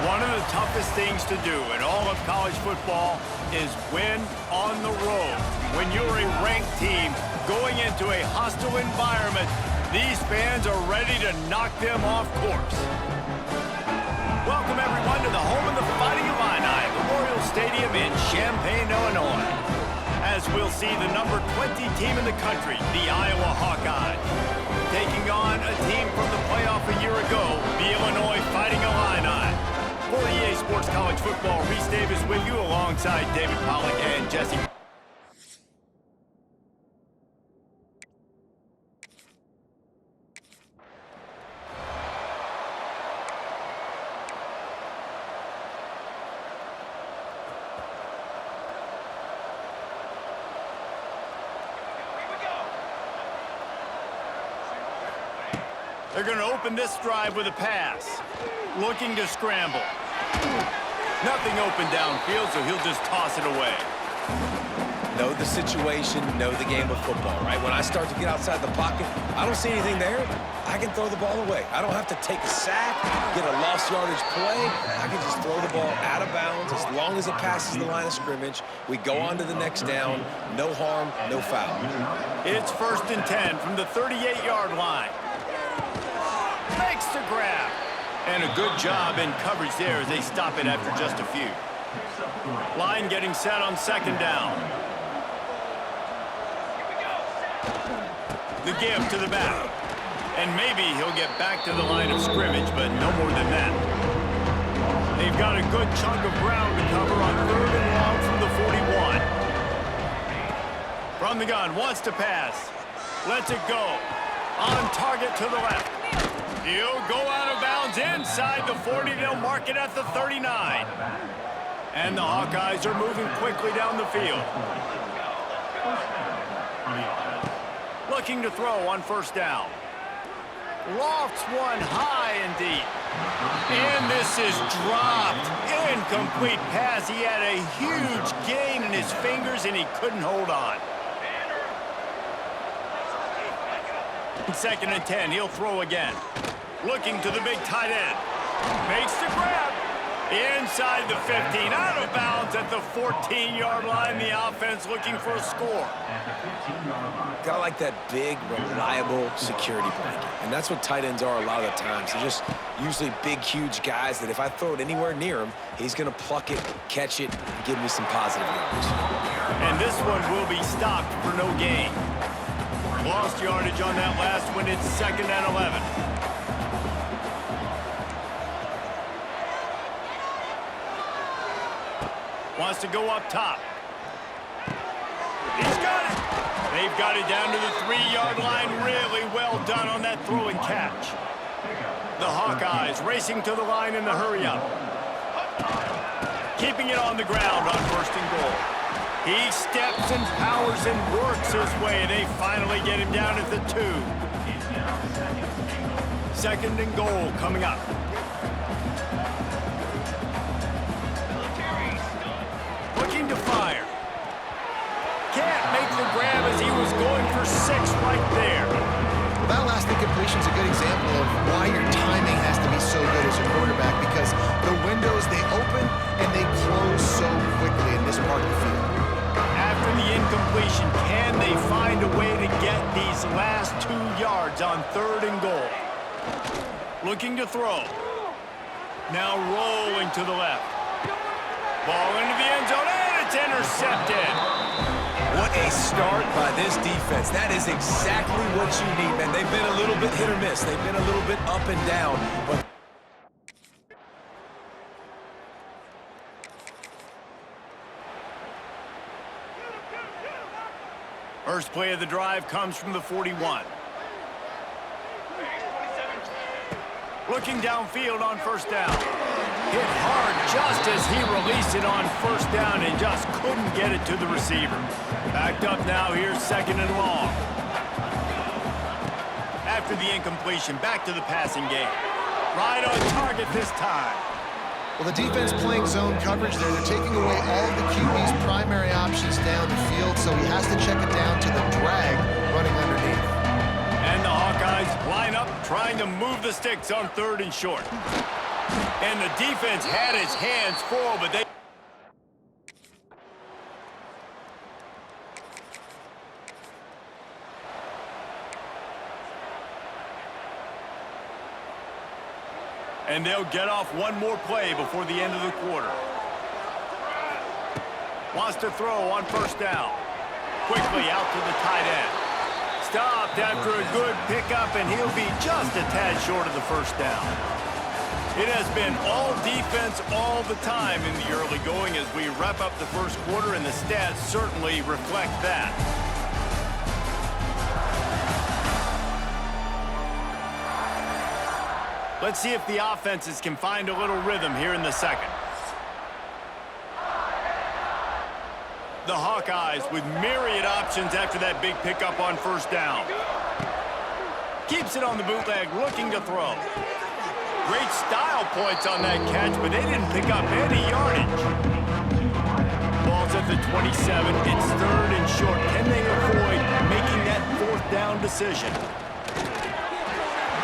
One of the toughest things to do in all of college football is win on the road. When you're a ranked team going into a hostile environment, these fans are ready to knock them off course. Welcome, everyone, to the home of the Fighting Illini, Memorial Stadium in Champaign, Illinois. As we'll see the number 20 team in the country, the Iowa Hawkeyes, taking on a team from the playoff a year ago, the Illinois Fighting Illini. For EA Sports College Football, Reese Davis with you alongside David Pollack and Jesse. They're going to open this drive with a pass. Looking to scramble. Nothing open downfield, so he'll just toss it away. Know the situation, know the game of football, right? When I start to get outside the pocket, I don't see anything there, I can throw the ball away. I don't have to take a sack, get a lost yardage play. I can just throw the ball out of bounds as long as it passes the line of scrimmage. We go on to the next down. No harm, no foul. It's 1st and 10 from the 38-yard line. Makes the grab. And a good job in coverage there as they stop it after just a few. Line getting set on 2nd down. The give to the back. And maybe he'll get back to the line of scrimmage, but no more than that. They've got a good chunk of ground to cover on 3rd and long from the 41. From the gun, wants to pass. Lets it go. On target to the left. He'll go out of bounds inside the 40. They'll mark it at the 39. And the Hawkeyes are moving quickly down the field. Looking to throw on 1st down. Lofts one high and deep. And this is dropped. Incomplete pass. He had a huge gain in his fingers, and he couldn't hold on. 2nd and 10. He'll throw again. Looking to the big tight end. Makes the grab. Inside the 15. Out of bounds at the 14-yard line. The offense looking for a score. Gotta like that big, reliable security blanket. And that's what tight ends are a lot of the times. They're just usually big, huge guys that if I throw it anywhere near him, he's going to pluck it, catch it, and give me some positive yards. And this one will be stopped for no gain. Lost yardage on that last one. It's 2nd and 11. Wants to go up top. He's got it. They've got it down to the 3-yard line. Really well done on that throw and catch. The Hawkeyes racing to the line in the hurry-up. Keeping it on the ground on 1st and goal. He steps and powers and works his way. They finally get him down at the 2. 2nd and goal coming up. Looking to fire. Can't make the grab as he was going for 6 right there. Well, that last incompletion is a good example of why your timing has to be so good as a quarterback, because the windows, they open and they close so quickly in this part of the field. After the incompletion, can they find a way to get these last 2 yards on 3rd and goal? Looking to throw. Now rolling to the left. Ball into the end zone, and it's intercepted. What a start by this defense. That is exactly what you need, man. They've been a little bit hit or miss. They've been a little bit up and down. But first play of the drive comes from the 41. Looking downfield on 1st down. Hit hard just as he released it on 1st down and just couldn't get it to the receiver. Backed up now, here's 2nd and long. After the incompletion, back to the passing game. Right on target this time. Well, the defense playing zone coverage there. They're taking away all of the QB's primary options down the field, so he has to check it down to the drag running underneath. And the Hawkeyes line up, trying to move the sticks on 3rd and short. And the defense had its hands full, but they... And they'll get off one more play before the end of the quarter. Wants to throw on first down. Quickly out to the tight end. Stopped after a good pickup, and he'll be just a tad short of the first down. It has been all defense all the time in the early going as we wrap up the first quarter, and the stats certainly reflect that. Let's see if the offenses can find a little rhythm here in the second. The Hawkeyes with myriad options after that big pickup on first down. Keeps it on the bootleg, looking to throw. Great style points on that catch, but they didn't pick up any yardage. Ball's at the 27. It's third and short. Can they avoid making that fourth down decision?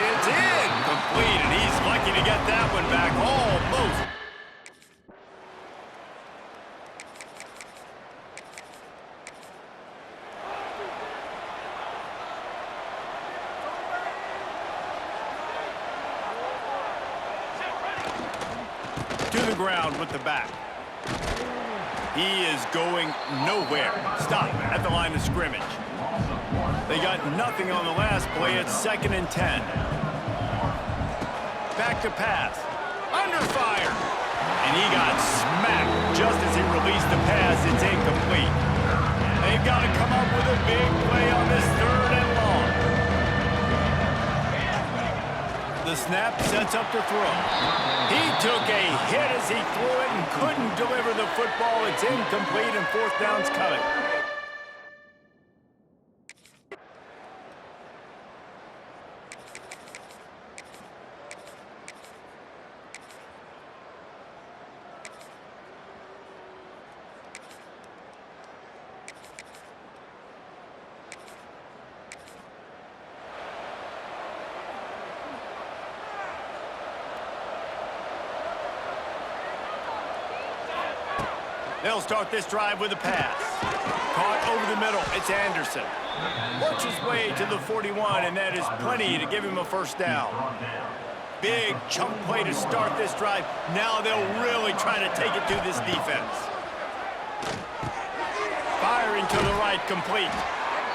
It's incomplete, and he's lucky to get that one back almost. To the ground with the back. He is going nowhere. Stop at the line of scrimmage. They got nothing on the last play. It's 2nd and 10. Back to pass. Under fire. And he got smacked just as he released the pass. It's incomplete. They've got to come up with a big play on this 3rd and long. The snap sets up to throw. He took a hit as he threw it and couldn't deliver the football. It's incomplete, and 4th down's coming. They'll start this drive with a pass. Caught over the middle. It's Anderson. Works his way to the 41, and that is plenty to give him a first down. Big chunk play to start this drive. Now they'll really try to take it to this defense. Firing to the right, complete.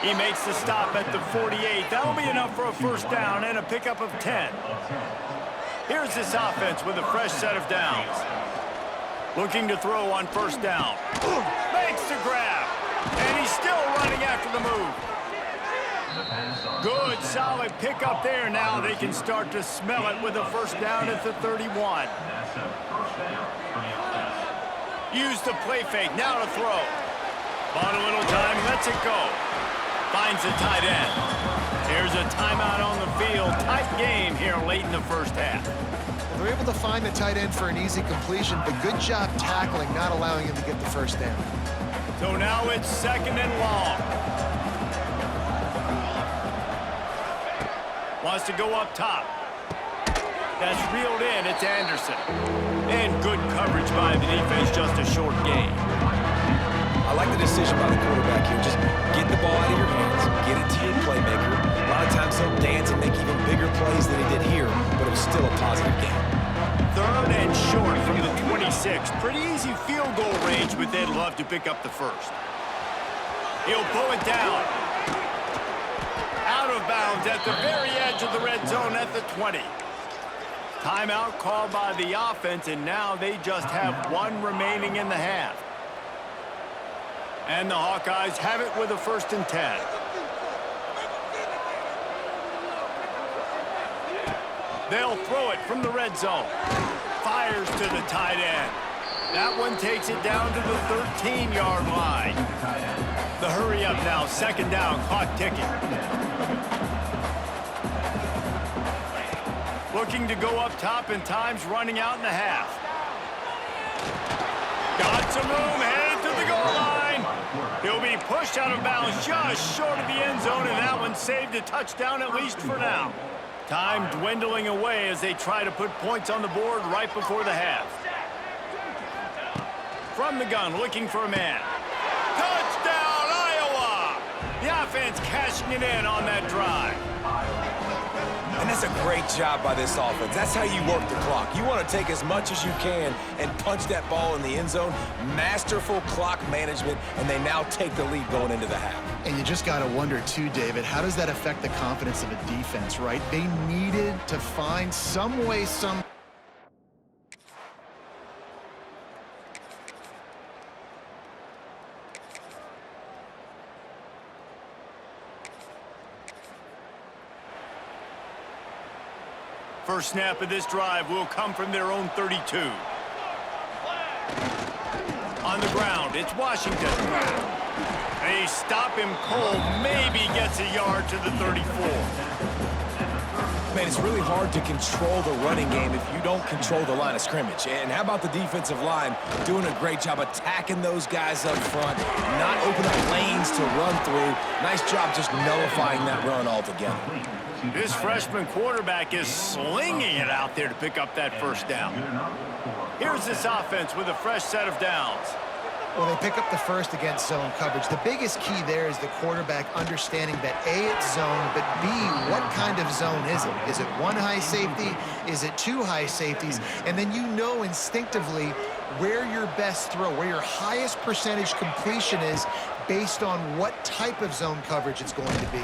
He makes the stop at the 48. That'll be enough for a first down and a pickup of 10. Here's this offense with a fresh set of downs. Looking to throw on first down. Makes the grab. And he's still running after the move. Good, solid pickup there. Now they can start to smell it with a first down at the 31. Use the play fake. Now to throw. Bought a little time. Lets it go. Finds the tight end. There's a timeout on the field. Tight game here late in the first half. They're able to find the tight end for an easy completion, but good job tackling, not allowing him to get the first down. So now it's 2nd and long. Wants to go up top. That's reeled in. It's Anderson. And good coverage by the defense, just a short gain. I like the decision by the quarterback here. Just get the ball out of your hands, get it to your playmaker. A lot of times he'll dance and make even bigger plays than he did here, but it was still a positive game. 3rd and short from the 26. Pretty easy field goal range, but they'd love to pick up the first. He'll pull it down. Out of bounds at the very edge of the red zone at the 20. Timeout called by the offense, and now they just have one remaining in the half. And the Hawkeyes have it with a 1st and 10. They'll throw it from the red zone. Fires to the tight end. That one takes it down to the 13-yard line. The hurry up now, 2nd down, clock ticking. Looking to go up top, and time's running out in the half. Got some room, headed to the goal line. He'll be pushed out of bounds just short of the end zone, and that one saved a touchdown at least for now. Time dwindling away as they try to put points on the board right before the half. From the gun, looking for a man. Touchdown, Iowa! The offense cashing it in on that drive. And that's a great job by this offense. That's how you work the clock. You want to take as much as you can and punch that ball in the end zone. Masterful clock management, and they now take the lead going into the half. And you just got to wonder, too, David, how does that affect the confidence of a defense, right? They needed to find some way, First snap of this drive will come from their own 32. On the ground, it's Washington. They stop him cold, maybe gets a yard to the 34. Man, it's really hard to control the running game if you don't control the line of scrimmage. And how about the defensive line doing a great job attacking those guys up front, not opening up lanes to run through. Nice job just nullifying that run altogether. This freshman quarterback is slinging it out there to pick up that first down. Here's this offense with a fresh set of downs. Well, they pick up the first against zone coverage. The biggest key there is the quarterback understanding that A, it's zone, but B, what kind of zone is it? Is it one high safety? Is it two high safeties? And then you know instinctively where your best throw, where your highest percentage completion is based on what type of zone coverage it's going to be.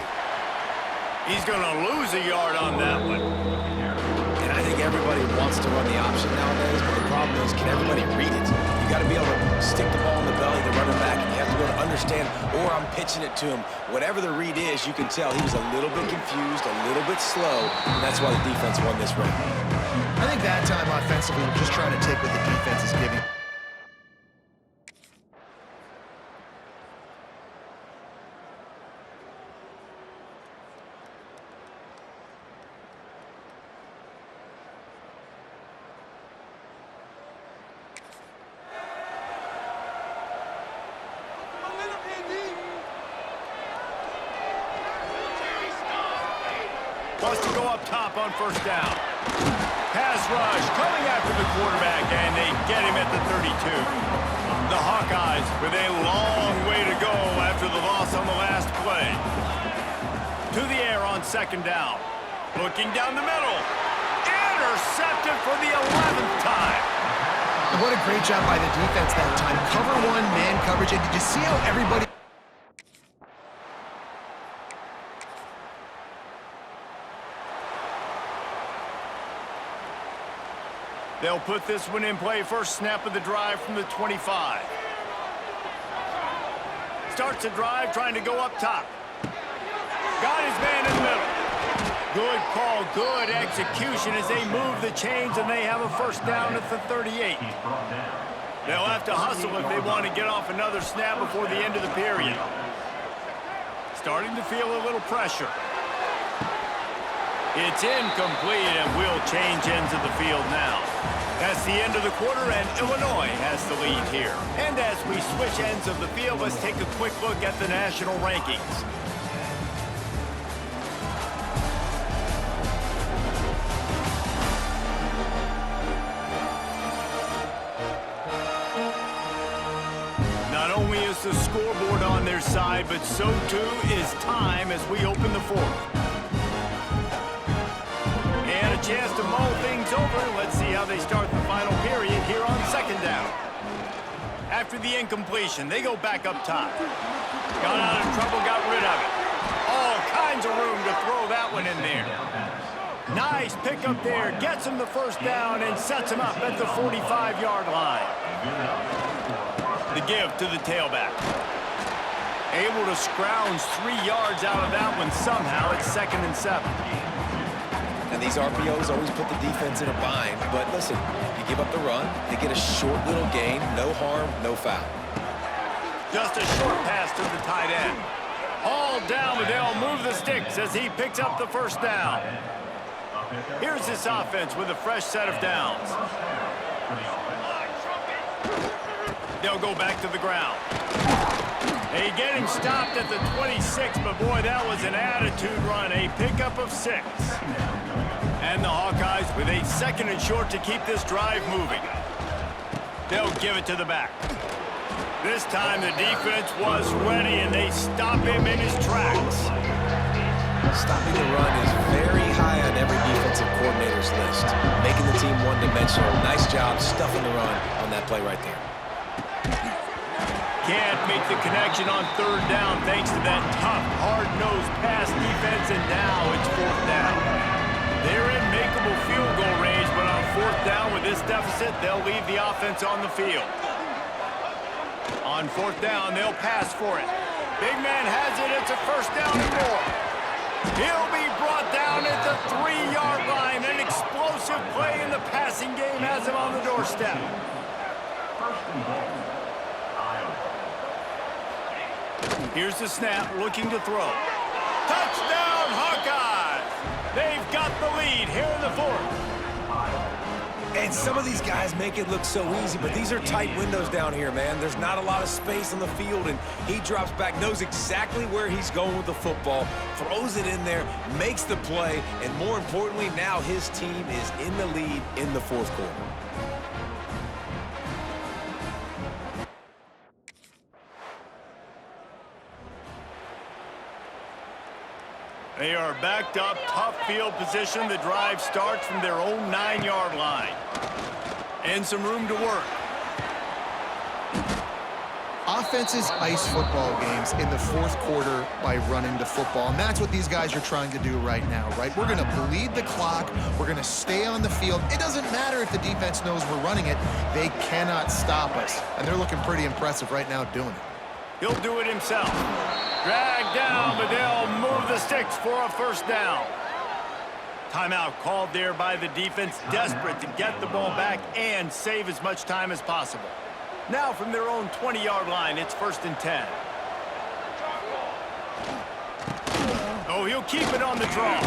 He's going to lose a yard on that one. And I think everybody wants to run the option nowadays, but the problem is, can everybody read it? You got to be able to stick the ball in the belly to run it back, and you have to be able to understand, or I'm pitching it to him. Whatever the read is, you can tell he was a little bit confused, a little bit slow, and that's why the defense won this round. I think that time offensively, we're just trying to take what the defense is giving. Wants to go up top on first down. Pass rush coming after the quarterback, and they get him at the 32. The Hawkeyes with a long way to go after the loss on the last play. To the air on second down. Looking down the middle. Intercepted for the 11th time. And what a great job by the defense that time. Cover one, man coverage, and did you see how everybody... They'll put this one in play. First snap of the drive from the 25. Starts the drive trying to go up top. Got his man in the middle. Good call, good execution as they move the chains and they have a first down at the 38. They'll have to hustle if they want to get off another snap before the end of the period. Starting to feel a little pressure. It's incomplete, and we'll change ends of the field now. That's the end of the quarter, and Illinois has the lead here. And as we switch ends of the field, let's take a quick look at the national rankings. Not only is the scoreboard on their side, but so too is time as we open the fourth. And a chance to mull things over. Let's see how they start the final period here on second down. After the incompletion, they go back up top. Got out of trouble, got rid of it. All kinds of room to throw that one in there. Nice pickup there. Gets him the first down and sets him up at the 45-yard line. The give to the tailback. Able to scrounge 3 yards out of that one somehow. It's 2nd and 7. And these RPOs always put the defense in a bind. But listen, you give up the run, they get a short little gain, no harm, no foul. Just a short pass to the tight end. All down, but they'll move the sticks as he picks up the first down. Here's this offense with a fresh set of downs. They'll go back to the ground. They get him stopped at the 26, but boy, that was an attitude run. A pickup of 6. And the Hawkeyes with a 2nd and short to keep this drive moving. They'll give it to the back. This time the defense was ready, and they stop him in his tracks. Stopping the run is very high on every defensive coordinator's list. Making the team one-dimensional. Nice job stuffing the run on that play right there. Can't make the connection on 3rd down thanks to that tough, hard-nosed pass defense, and now it's 4th down. They're in makeable field goal range, but on 4th down with this deficit, they'll leave the offense on the field. On 4th down, they'll pass for it. Big man has it. It's a 1st down and more. He'll be brought down at the 3-yard line. An explosive play in the passing game has him on the doorstep. Here's the snap, looking to throw. Touchdown, Hawkeyes! They've got the lead here in the 4th. And some of these guys make it look so easy, but these are tight windows down here, man. There's not a lot of space on the field, and he drops back, knows exactly where he's going with the football, throws it in there, makes the play, and more importantly, now his team is in the lead in the 4th quarter. They are backed up, tough field position. The drive starts from their own 9-yard line. And some room to work. Offenses ice football games in the 4th quarter by running the football, and that's what these guys are trying to do right now, right? We're going to bleed the clock. We're going to stay on the field. It doesn't matter if the defense knows we're running it. They cannot stop us, and they're looking pretty impressive right now doing it. He'll do it himself. Dragged down, but they'll move the sticks for a 1st down. Timeout called there by the defense, desperate to get the ball back and save as much time as possible. Now from their own 20-yard line, it's 1st and 10. Oh, he'll keep it on the draw.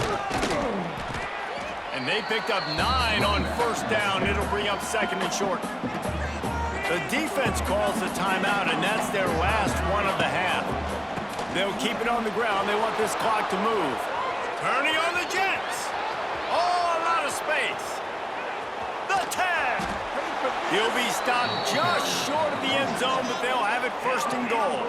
And they picked up 9 on 1st down. It'll bring up 2nd and short. The defense calls the timeout, and that's their last one of the half. They'll keep it on the ground. They want this clock to move. Turning on the Jets. Oh, a lot of space. The 10. He'll be stopped just short of the end zone, but they'll have it 1st and goal.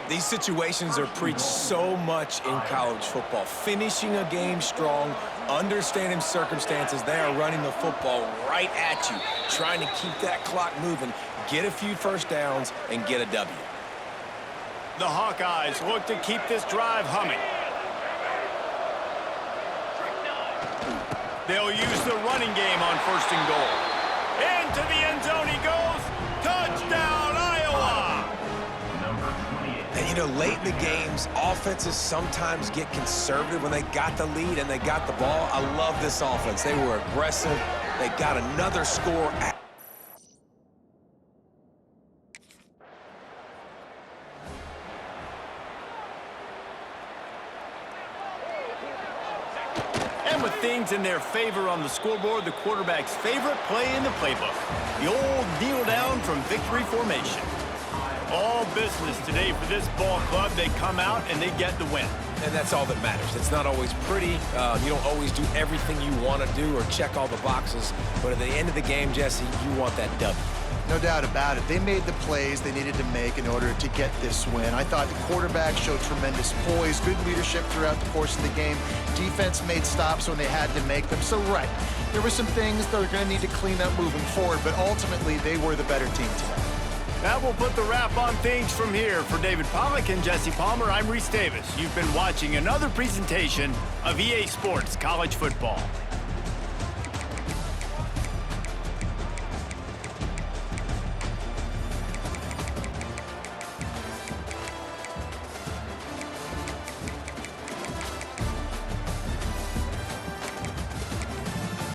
These situations are preached so much in college football. Finishing a game strong, understanding circumstances. They are running the football right at you, trying to keep that clock moving, get a few 1st downs, and get a W. The Hawkeyes look to keep this drive humming. They'll use the running game on 1st and goal. Into the end zone he goes. Touchdown, Iowa! And, you know, late in the games, offenses sometimes get conservative when they got the lead and they got the ball. I love this offense. They were aggressive. They got another score. And with things in their favor on the scoreboard, the quarterback's favorite play in the playbook, the old kneel down from victory formation. All business today for this ball club. They come out and they get the win. And that's all that matters. It's not always pretty. You don't always do everything you want to do or check all the boxes. But at the end of the game, Jesse, you want that W. No doubt about it. They made the plays they needed to make in order to get this win. I thought the quarterback showed tremendous poise, good leadership throughout the course of the game. Defense made stops when they had to make them. So, right, there were some things they're going to need to clean up moving forward, but ultimately they were the better team today. That will put the wrap on things from here. For David Pollack and Jesse Palmer, I'm Reese Davis. You've been watching another presentation of EA Sports College Football.